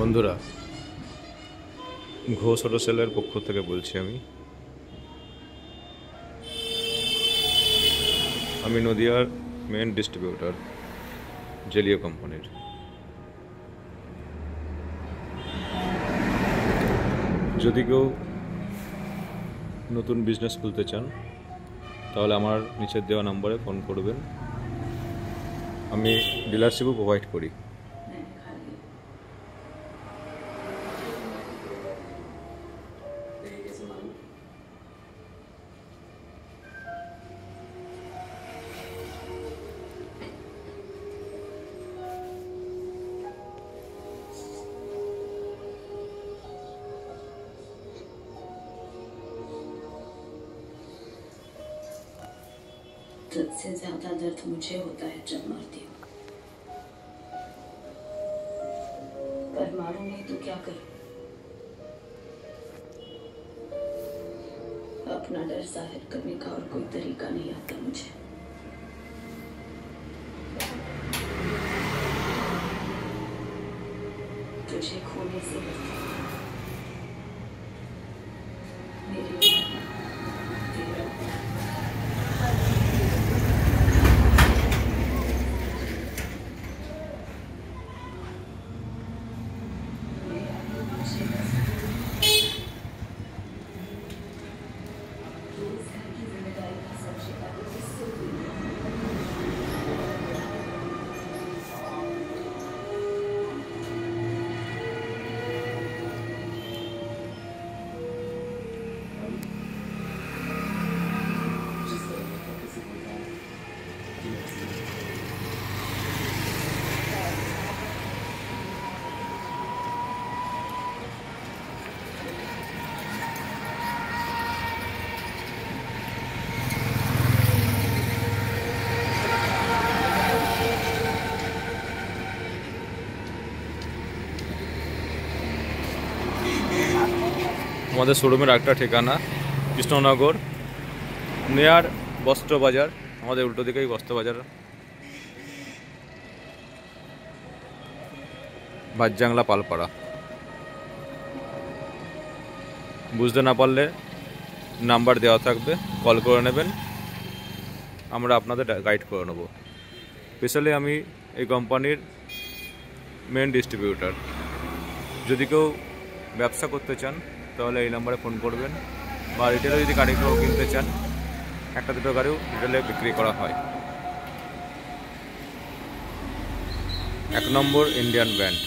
বন্ধুরা, ঘোষ অটো সেলের পক্ষ থেকে বলছি। আমি নদিয়ার মেন ডিস্ট্রিবিউটর জেলিও কোম্পানির। যদি কেউ নতুন বিজনেস খুলতে চান তাহলে আমার নিচের দেওয়া নম্বরে ফোন করবেন। আমি ডিলারশিপও প্রোভাইড করি। सबसे ज्यादा दर्द मुझे होता है जब मरती हूँ, पर मारूं नहीं तो क्या करूं? अपना डर जाहिर करने का और कोई तरीका नहीं आता मुझे। तुझे खोने से मेरी আমাদের শোরুমের একটা ঠিকানা কৃষ্ণনগর নিয়ার বস্ত্র বাজার। আমাদের উল্টো দিকেই বস্ত্র বাজার, ভাতজাংলা পালপাড়া। বুঝতে না পারলে নাম্বার দেওয়া থাকবে, কল করে নেবেন, আমরা আপনাদের গাইড করে নেব। স্পেশালি আমি এই কোম্পানির মেন ডিস্ট্রিবিউটর। যদি কেউ ব্যবসা করতে চান তাহলে এই নম্বরে ফোন করবেন, বা রিটেলে যদি গাড়ি কেউ কিনতে চান, একটা দুটো গাড়িও রিটেলে বিক্রি করা হয়। 1 নম্বর ইন্ডিয়ান ব্র্যান্ড।